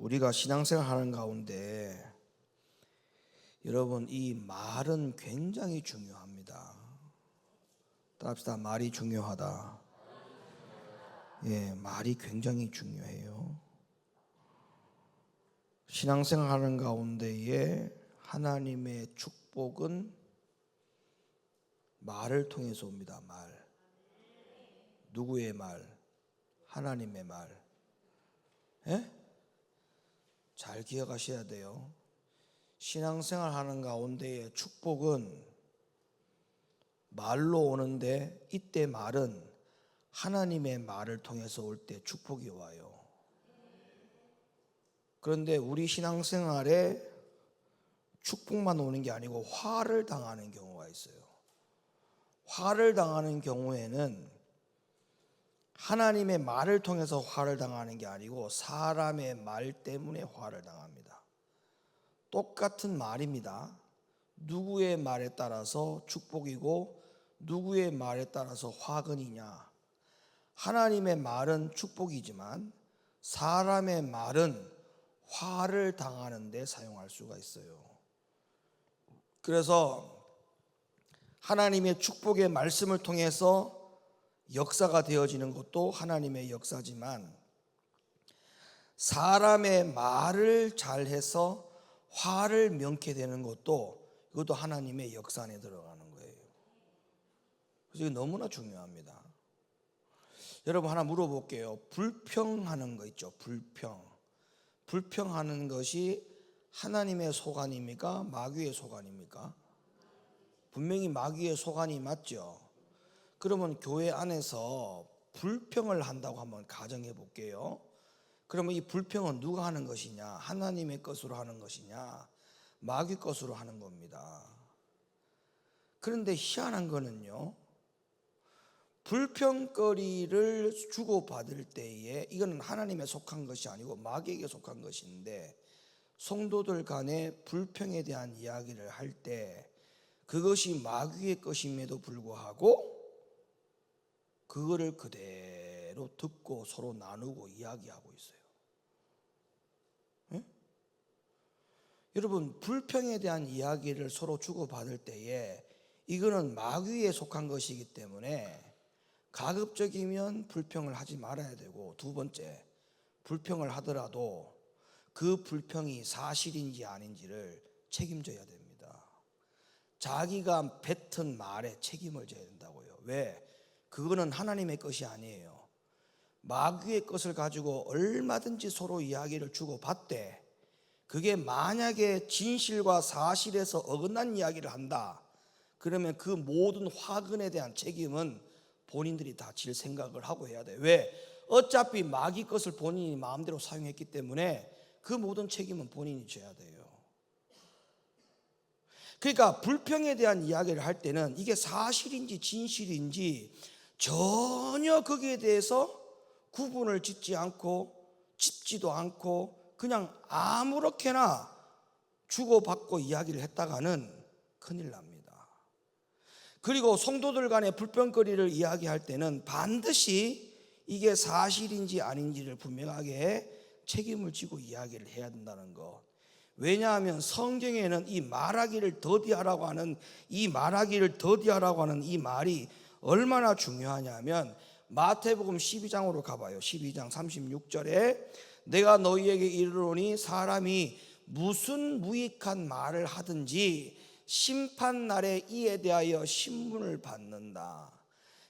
우리가 신앙생활 하는 가운데 여러분, 이 말은 굉장히 중요합니다. 따라합시다. 말이 중요하다. 예, 말이 굉장히 중요해요. 신앙생활 하는 가운데에 하나님의 축복은 말을 통해서 옵니다. 말. 누구의 말? 하나님의 말. 예? 잘 기억하셔야 돼요. 신앙생활 하는 가운데에 축복은 말로 오는데, 이때 말은 하나님의 말을 통해서 올 때 축복이 와요. 그런데 우리 신앙생활에 축복만 오는 게 아니고 화를 당하는 경우가 있어요. 화를 당하는 경우에는 하나님의 말을 통해서 화를 당하는 게 아니고 사람의 말 때문에 화를 당합니다. 똑같은 말입니다. 누구의 말에 따라서 축복이고 누구의 말에 따라서 화근이냐. 하나님의 말은 축복이지만 사람의 말은 화를 당하는 데 사용할 수가 있어요. 그래서 하나님의 축복의 말씀을 통해서 역사가 되어지는 것도 하나님의 역사지만, 사람의 말을 잘해서 화를 명케 되는 것도, 이것도 하나님의 역사 안에 들어가는 거예요. 그래서 이게 너무나 중요합니다. 여러분, 하나 물어볼게요. 불평하는 거 있죠. 불평하는 것이 하나님의 소관입니까? 마귀의 소관입니까? 분명히 마귀의 소관이 맞죠. 그러면 교회 안에서 불평을 한다고 한번 가정해 볼게요. 그러면 이 불평은 누가 하는 것이냐? 하나님의 것으로 하는 것이냐? 마귀 것으로 하는 겁니다. 그런데 희한한 거는요, 불평거리를 주고받을 때에 이거는 하나님에 속한 것이 아니고 마귀에게 속한 것인데, 성도들 간에 불평에 대한 이야기를 할 때 그것이 마귀의 것임에도 불구하고 그거를 그대로 듣고 서로 나누고 이야기하고 있어요. 네? 여러분, 불평에 대한 이야기를 서로 주고받을 때에 이거는 마귀에 속한 것이기 때문에 가급적이면 불평을 하지 말아야 되고, 두 번째, 불평을 하더라도 그 불평이 사실인지 아닌지를 책임져야 됩니다. 자기가 뱉은 말에 책임을 져야 된다고요. 왜? 그거는 하나님의 것이 아니에요. 마귀의 것을 가지고 얼마든지 서로 이야기를 주고받되, 그게 만약에 진실과 사실에서 어긋난 이야기를 한다, 그러면 그 모든 화근에 대한 책임은 본인들이 다 질 생각을 하고 해야 돼요. 왜? 어차피 마귀 것을 본인이 마음대로 사용했기 때문에 그 모든 책임은 본인이 져야 돼요. 그러니까 불평에 대한 이야기를 할 때는 이게 사실인지 진실인지 전혀 거기에 대해서 구분을 짓지 않고 짚지도 않고 그냥 아무렇게나 주고받고 이야기를 했다가는 큰일 납니다. 그리고 성도들 간의 불평거리를 이야기할 때는 반드시 이게 사실인지 아닌지를 분명하게 책임을 지고 이야기를 해야 된다는 것. 왜냐하면 성경에는 이 말하기를 더디하라고 하는 이 말이 얼마나 중요하냐면, 마태복음 12장으로 가봐요. 12장 36절에 내가 너희에게 이르노니 사람이 무슨 무익한 말을 하든지 심판날에 이에 대하여 신문을 받는다.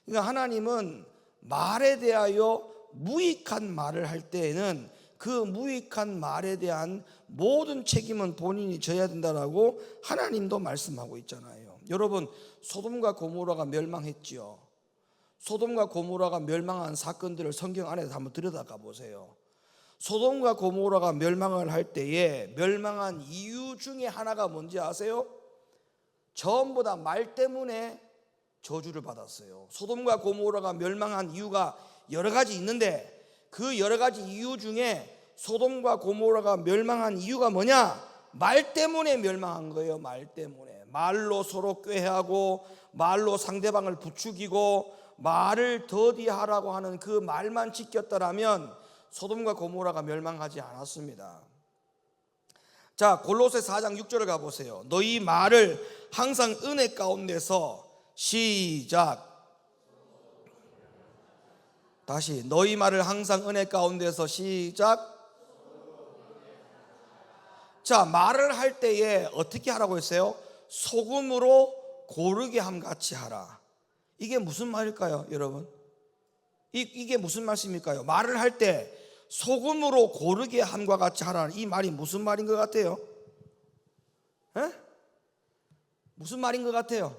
그러니까 하나님은 말에 대하여 무익한 말을 할 때에는 그 무익한 말에 대한 모든 책임은 본인이 져야 된다라고 하나님도 말씀하고 있잖아요. 여러분, 소돔과 고모라가 멸망했지요. 소돔과 고모라가 멸망한 사건들을 성경 안에서 한번 들여다가 보세요. 소돔과 고모라가 멸망을 할 때에 멸망한 이유 중에 하나가 뭔지 아세요? 전부 다 말 때문에 저주를 받았어요. 소돔과 고모라가 멸망한 이유가 여러 가지 있는데, 그 여러 가지 이유 중에 소돔과 고모라가 멸망한 이유가 뭐냐? 말 때문에 멸망한 거예요. 말 때문에. 말로 서로 꾀하고 말로 상대방을 부추기고 말을 더디하라고 하는 그 말만 지켰더라면 소돔과 고모라가 멸망하지 않았습니다. 자, 골로새 4장 6절을 가보세요. 너희 말을 항상 은혜 가운데서, 시작, 다시 너희 말을 항상 은혜 가운데서, 시작. 자, 말을 할 때에 어떻게 하라고 했어요? 소금으로 고르게 함같이 하라. 이게 무슨 말일까요, 여러분? 이게 무슨 말씀일까요? 말을 할 때 소금으로 고르게 함과 같이 하라는 이 말이 무슨 말인 것 같아요? 에? 무슨 말인 것 같아요?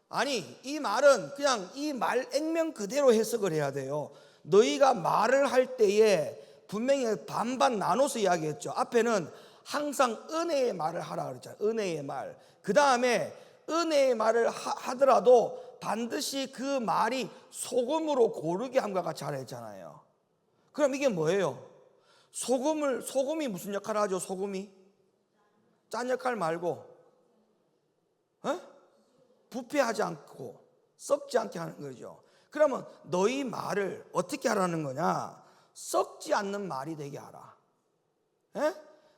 아니, 이 말은 그냥 이 말 액면 그대로 해석을 해야 돼요. 너희가 말을 할 때에 분명히 반반 나눠서 이야기했죠. 앞에는 항상 은혜의 말을 하라 그랬잖아요. 은혜의 말. 그 다음에 은혜의 말을 하더라도 반드시 그 말이 소금으로 고르게 함과 같이 하라 했잖아요. 그럼 이게 뭐예요? 소금이 무슨 역할을 하죠? 소금이 짠 역할 말고 부패하지 않고 썩지 않게 하는 거죠. 그러면 너희 말을 어떻게 하라는 거냐? 썩지 않는 말이 되게 하라.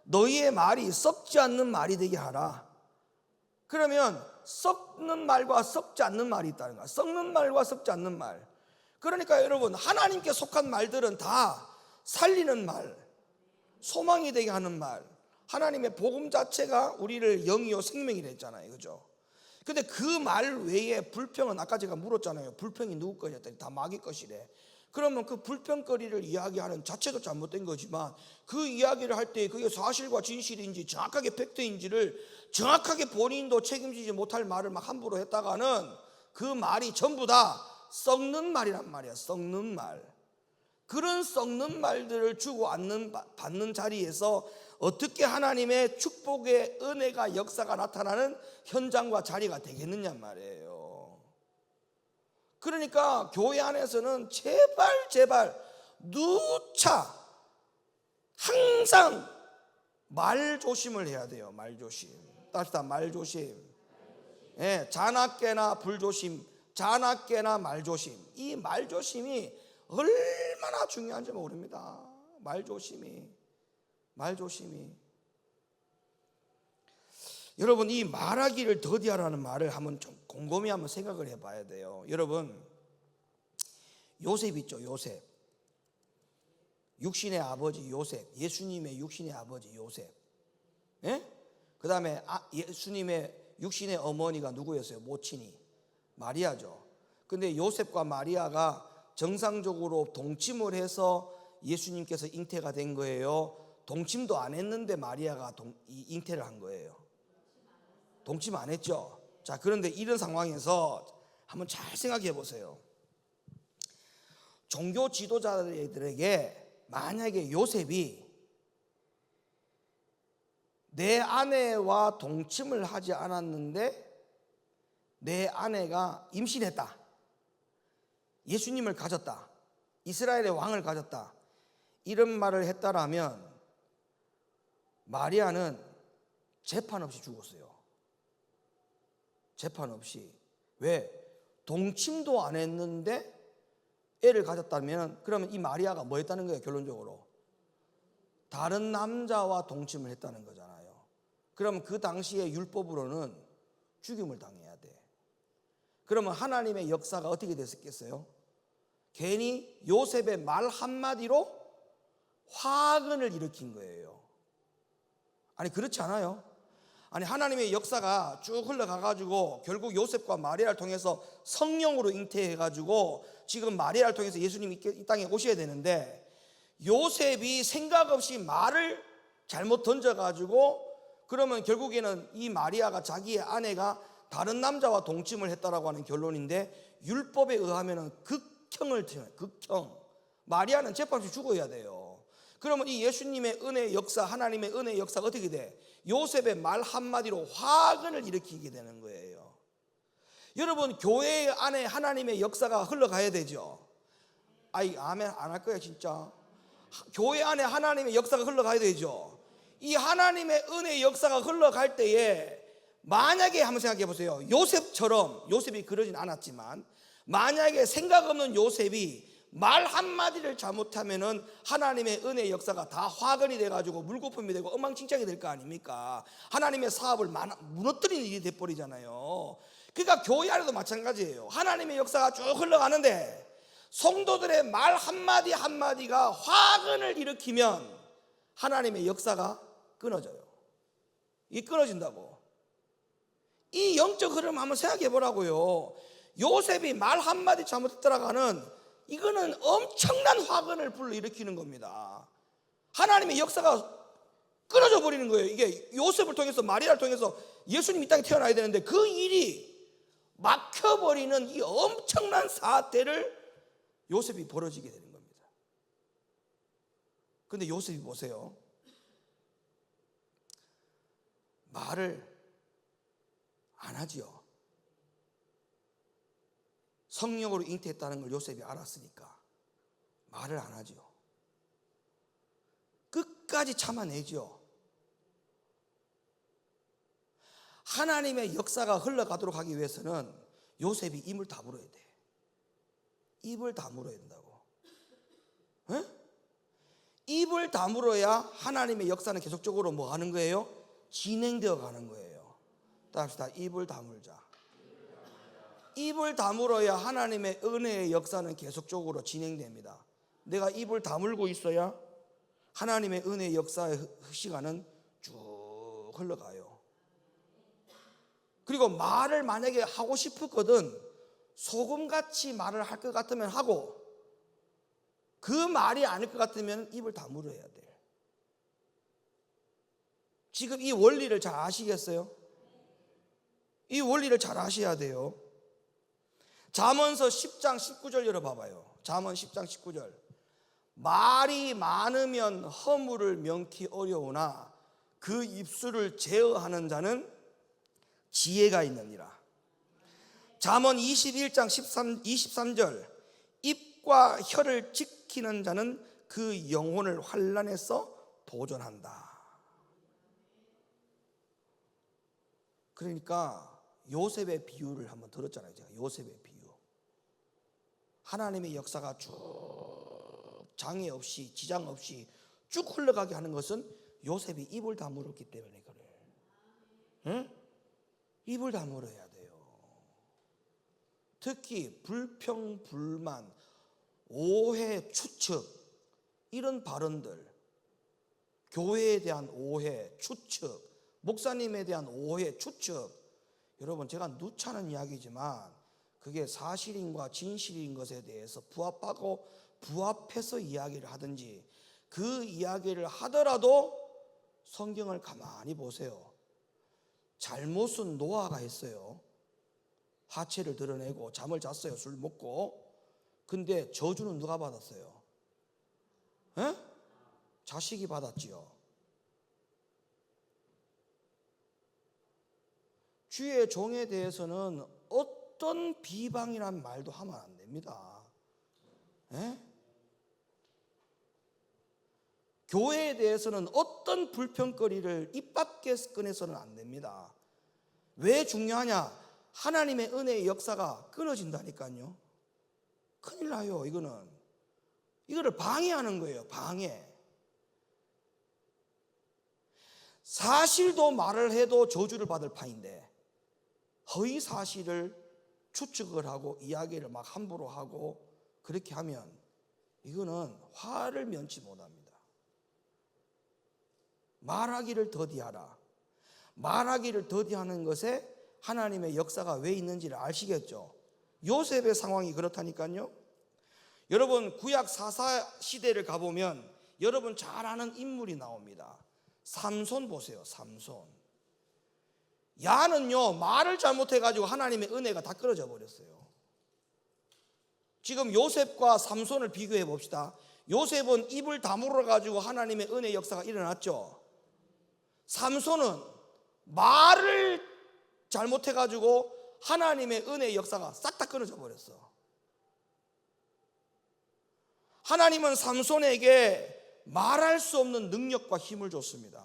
너희의 말이 썩지 않는 말이 되게 하라. 그러면 썩는 말과 썩지 않는 말이 있다는 거야. 썩는 말과 썩지 않는 말. 그러니까 여러분, 하나님께 속한 말들은 다 살리는 말, 소망이 되게 하는 말, 하나님의 복음 자체가 우리를 영이요 생명이라 했잖아요. 그죠? 근데 그 말 외에 불평은 아까 제가 물었잖아요. 불평이 누구 것이었더니 다 마귀 것이래. 그러면 그 불평거리를 이야기하는 자체도 잘못된 거지만 그 이야기를 할 때 그게 사실과 진실인지 정확하게 팩트인지를 정확하게 본인도 책임지지 못할 말을 막 함부로 했다가는 그 말이 전부 다 썩는 말이란 말이야. 썩는 말. 그런 썩는 말들을 주고 받는 자리에서 어떻게 하나님의 축복의 은혜가 역사가 나타나는 현장과 자리가 되겠느냐 말이에요. 그러니까 교회 안에서는 제발 누차 항상 말 조심을 해야 돼요. 말 조심. 따뜻한 말 조심. 예, 자나깨나 불조심, 자나깨나 말 조심. 이 말 조심이 얼마나 중요한지 모릅니다. 말 조심이. 여러분, 이 말하기를 더디하라는 말을 한번 좀 곰곰이 한번 생각을 해봐야 돼요. 여러분, 요셉 있죠. 요셉, 육신의 아버지 요셉, 예수님의 육신의 아버지 요셉. 예? 그 다음에 예수님의 육신의 어머니가 누구였어요? 모친이 마리아죠. 근데 요셉과 마리아가 정상적으로 동침을 해서 예수님께서 잉태가 된 거예요? 동침도 안 했는데 마리아가 잉태를 한 거예요? 동침 안 했죠. 자, 그런데 이런 상황에서 한번 잘 생각해 보세요. 종교 지도자들에게 만약에 요셉이 내 아내와 동침을 하지 않았는데 내 아내가 임신했다, 예수님을 가졌다, 이스라엘의 왕을 가졌다, 이런 말을 했다라면 마리아는 재판 없이 죽었어요. 재판 없이. 왜? 동침도 안 했는데 애를 가졌다면 그러면 이 마리아가 뭐 했다는 거예요? 결론적으로 다른 남자와 동침을 했다는 거잖아요. 그럼 그 당시의 율법으로는 죽임을 당해야 돼. 그러면 하나님의 역사가 어떻게 됐겠어요? 괜히 요셉의 말 한마디로 화근을 일으킨 거예요. 아니, 그렇지 않아요? 아니, 하나님의 역사가 쭉 흘러가가지고 결국 요셉과 마리아를 통해서 성령으로 잉태해가지고 지금 마리아를 통해서 예수님이 이 땅에 오셔야 되는데 요셉이 생각 없이 말을 잘못 던져가지고 그러면 결국에는 이 마리아가 자기의 아내가 다른 남자와 동침을 했다라고 하는 결론인데 율법에 의하면 극형을 줘요. 극형. 마리아는 재판 없이 죽어야 돼요. 그러면 이 예수님의 은혜의 역사, 하나님의 은혜의 역사가 어떻게 돼? 요셉의 말 한마디로 화근을 일으키게 되는 거예요. 여러분, 교회 안에 하나님의 역사가 흘러가야 되죠. 아이, 아멘 안 할 거야 진짜. 교회 안에 하나님의 역사가 흘러가야 되죠. 이 하나님의 은혜의 역사가 흘러갈 때에 만약에 한번 생각해 보세요. 요셉처럼, 요셉이 그러진 않았지만 만약에 생각 없는 요셉이 말 한마디를 잘못하면은 하나님의 은혜의 역사가 다 화근이 돼가지고 물거품이 되고 엉망진창이 될 거 아닙니까? 하나님의 사업을 무너뜨리는 일이 돼버리잖아요. 그러니까 교회 안에도 마찬가지예요. 하나님의 역사가 쭉 흘러가는데 성도들의 말 한마디 한마디가 화근을 일으키면 하나님의 역사가 끊어져요. 이 끊어진다고. 이 영적 흐름 한번 생각해 보라고요. 요셉이 말 한마디 잘못했더라가는 이거는 엄청난 화근을 불러일으키는 겁니다. 하나님의 역사가 끊어져 버리는 거예요. 이게 요셉을 통해서, 마리아를 통해서 예수님 이 땅에 태어나야 되는데 그 일이 막혀버리는 이 엄청난 사태를 요셉이 벌어지게 되는 겁니다. 근데 요셉이 보세요. 말을 안 하지요. 성령으로 잉태했다는 걸 요셉이 알았으니까 말을 안 하지요. 끝까지 참아내지요. 하나님의 역사가 흘러가도록 하기 위해서는 요셉이 입을 다물어야 돼. 입을 다물어야 된다고. 에? 입을 다물어야 하나님의 역사는 계속적으로 뭐 하는 거예요? 진행되어 가는 거예요. 따라합시다. 입을 다물자. 입을 다물어야 하나님의 은혜의 역사는 계속적으로 진행됩니다. 내가 입을 다물고 있어야 하나님의 은혜의 역사의 시간은 쭉 흘러가요. 그리고 말을 만약에 하고 싶었거든 소금같이 말을 할 것 같으면 하고 그 말이 아닐 것 같으면 입을 다물어야 돼. 지금 이 원리를 잘 아시겠어요? 이 원리를 잘 아셔야 돼요. 잠언서 10장 19절 열어봐봐요. 잠언 10장 19절. 말이 많으면 허물을 명키 어려우나 그 입술을 제어하는 자는 지혜가 있느니라. 잠언 21장 23절. 입과 혀를 지키는 자는 그 영혼을 환난에서 보존한다. 그러니까 요셉의 비유를 한번 들었잖아요. 제가 요셉의 비유. 하나님의 역사가 쭉 장애 없이 지장 없이 쭉 흘러가게 하는 것은 요셉이 입을 다물었기 때문에 그래. 응? 입을 다물어야 돼요. 특히 불평, 불만, 오해, 추측 이런 발언들, 교회에 대한 오해, 추측, 목사님에 대한 오해, 추측, 여러분 제가 누차는 이야기지만 그게 사실인과 진실인 것에 대해서 부합하고 부합해서 이야기를 하든지 그 이야기를 하더라도 성경을 가만히 보세요. 잘못은 노아가 했어요. 하체를 드러내고 잠을 잤어요. 술 먹고. 근데 저주는 누가 받았어요? 에? 자식이 받았지요. 주의 종에 대해서는 어떤 비방이란 말도 하면 안 됩니다. 에? 교회에 대해서는 어떤 불평거리를 입 밖에 꺼내서는 안 됩니다. 왜 중요하냐? 하나님의 은혜의 역사가 끊어진다니까요. 큰일 나요. 이거를 방해하는 거예요. 방해. 사실도 말을 해도 저주를 받을 판인데 허위 사실을 추측을 하고 이야기를 막 함부로 하고 그렇게 하면 이거는 화를 면치 못합니다. 말하기를 더디하라. 말하기를 더디하는 것에 하나님의 역사가 왜 있는지를 아시겠죠? 요셉의 상황이 그렇다니까요. 여러분 구약 사사 시대를 가보면 여러분 잘 아는 인물이 나옵니다. 삼손 보세요. 삼손. 야는요 말을 잘못해가지고 하나님의 은혜가 다 끊어져 버렸어요. 지금 요셉과 삼손을 비교해 봅시다. 요셉은 입을 다물어 가지고 하나님의 은혜의 역사가 일어났죠. 삼손은 말을 잘못해 가지고 하나님의 은혜의 역사가 싹 다 끊어져 버렸어. 하나님은 삼손에게 말할 수 없는 능력과 힘을 줬습니다.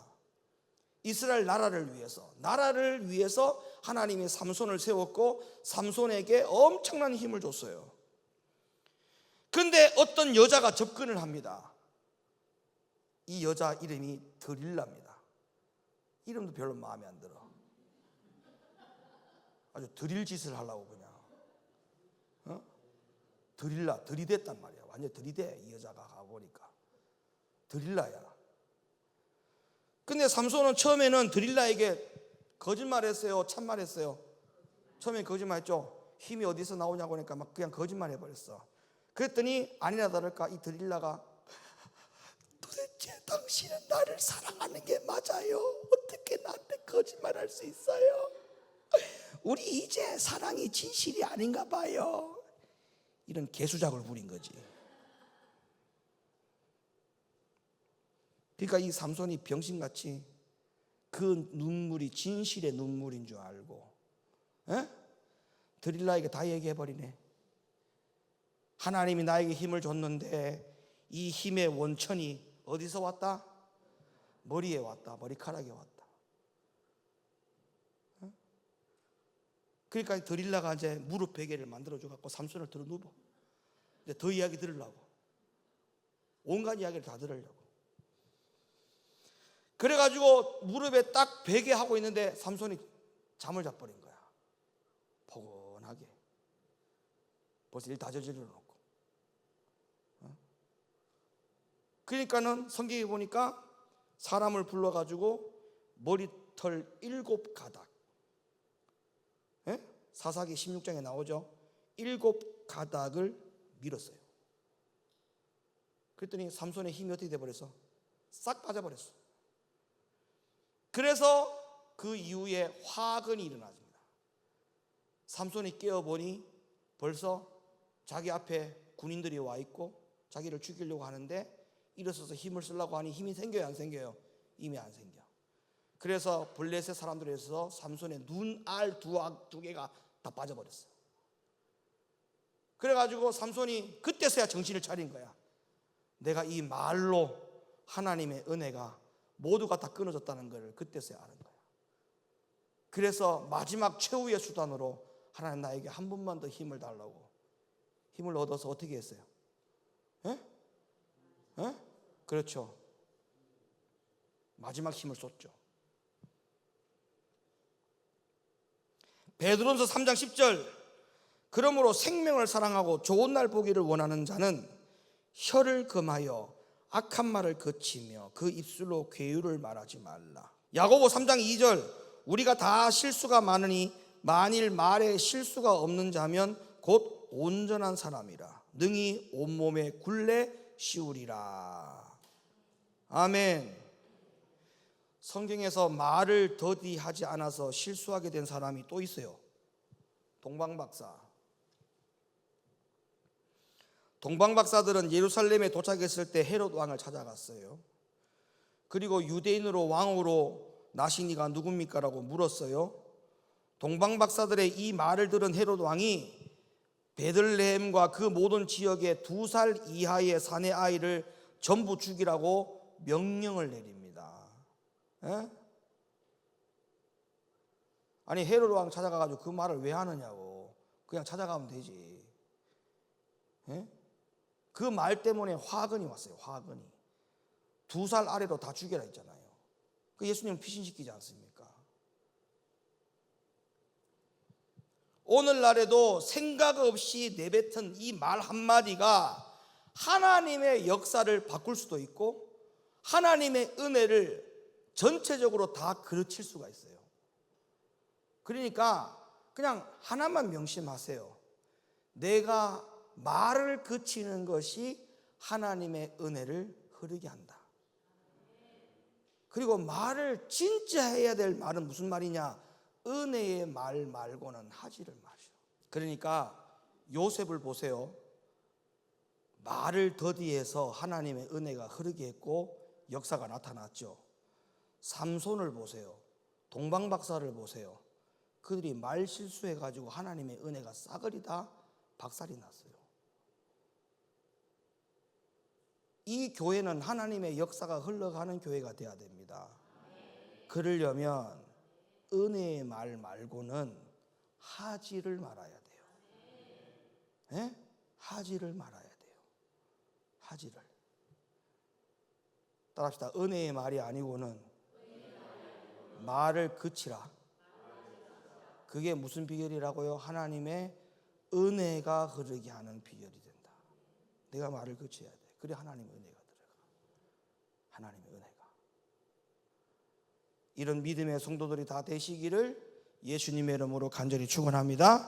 이스라엘 나라를 위해서 하나님이 삼손을 세웠고 삼손에게 엄청난 힘을 줬어요. 근데 어떤 여자가 접근을 합니다. 이 여자 이름이 드릴라입니다. 이름도 별로 마음에 안 들어. 아주 드릴 짓을 하려고 그냥 드릴라, 들이댔단 말이야. 완전 들이대. 이 여자가 가보니까 드릴라야. 근데 삼손은 처음에는 드릴라에게 거짓말했어요, 참말했어요? 처음에 거짓말했죠. 힘이 어디서 나오냐고 하니까 막 그냥 거짓말 해버렸어. 그랬더니 아니나 다를까 이 드릴라가 도대체 당신은 나를 사랑하는 게 맞아요? 어떻게 나한테 거짓말할 수 있어요? 우리 이제 사랑이 진실이 아닌가 봐요. 이런 개수작을 부린 거지. 그러니까 이 삼손이 병신같이 그 눈물이 진실의 눈물인 줄 알고 드릴라에게 다 얘기해버리네. 하나님이 나에게 힘을 줬는데 이 힘의 원천이 어디서 왔다? 머리에 왔다. 머리카락에 왔다. 그러니까 드릴라가 이제 무릎 베개를 만들어줘 갖고 삼손을 들어 누워. 이제 더 이야기 들으려고, 온갖 이야기를 다 들으려고. 그래가지고 무릎에 딱 베개하고 있는데 삼손이 잠을 자버린 거야. 포근하게. 벌써 일 다 저질러 놓고. 그러니까는 성경에 보니까 사람을 불러가지고 머리털 7가닥, 사사기 16장에 나오죠. 7가닥을 밀었어요. 그랬더니 삼손의 힘이 어떻게 돼버렸어? 싹 빠져버렸어. 그래서 그 이후에 화근이 일어납니다. 삼손이 깨어보니 벌써 자기 앞에 군인들이 와 있고 자기를 죽이려고 하는데 일어서서 힘을 쓰려고 하니 힘이 생겨요, 안 생겨요? 이미 안 생겨. 그래서 블레셋 사람들에서 삼손의 눈알 두 개가 다 빠져버렸어. 그래가지고 삼손이 그때서야 정신을 차린 거야. 내가 이 말로 하나님의 은혜가 모두가 다 끊어졌다는 걸 그때서야 아는 거야. 그래서 마지막 최후의 수단으로 하나님 나에게 한 번만 더 힘을 달라고 힘을 얻어서 어떻게 했어요? 그렇죠. 마지막 힘을 쏟죠. 베드로전서 3장 10절, 그러므로 생명을 사랑하고 좋은 날 보기를 원하는 자는 혀를 금하여 악한 말을 거치며 그 입술로 괴유를 말하지 말라. 야고보 3장 2절, 우리가 다 실수가 많으니 만일 말에 실수가 없는 자면 곧 온전한 사람이라 능히 온몸에 굴레 씌우리라. 아멘. 성경에서 말을 더디하지 않아서 실수하게 된 사람이 또 있어요. 동방박사. 동방박사들은 예루살렘에 도착했을 때 헤롯 왕을 찾아갔어요. 그리고 유대인으로 왕으로 나신 이가 누굽니까? 라고 물었어요. 동방박사들의 이 말을 들은 헤롯 왕이 베들레헴과 그 모든 지역의 2살 이하의 사내 아이를 전부 죽이라고 명령을 내립니다. 아니 헤롯 왕 찾아가가지고 그 말을 왜 하느냐고. 그냥 찾아가면 되지. 그 말 때문에 화근이 왔어요. 화근이. 2살 아래로 다 죽여라 했잖아요. 그 예수님은 피신시키지 않습니까? 오늘날에도 생각 없이 내뱉은 이 말 한마디가 하나님의 역사를 바꿀 수도 있고 하나님의 은혜를 전체적으로 다 그르칠 수가 있어요. 그러니까 그냥 하나만 명심하세요. 내가 말을 그치는 것이 하나님의 은혜를 흐르게 한다. 그리고 말을 진짜 해야 될 말은 무슨 말이냐? 은혜의 말 말고는 하지를 마시오. 그러니까 요셉을 보세요. 말을 더디해서 하나님의 은혜가 흐르게 했고 역사가 나타났죠. 삼손을 보세요. 동방박사를 보세요. 그들이 말 실수해가지고 하나님의 은혜가 싸그리 다 박살이 났어요. 이 교회는 하나님의 역사가 흘러가는 교회가 돼야 됩니다. 그러려면 은혜의 말 말고는 하지를 말아야 돼요. 하지를 말아야 돼요. 하지를. 따라합시다. 은혜의 말이 아니고는 말을 그치라. 그게 무슨 비결이라고요? 하나님의 은혜가 흐르게 하는 비결이 된다. 내가 말을 그쳐야 돼. 그래 하나님의 은혜가 들어가. 하나님의 은혜가. 이런 믿음의 성도들이 다 되시기를 예수님의 이름으로 간절히 축원합니다.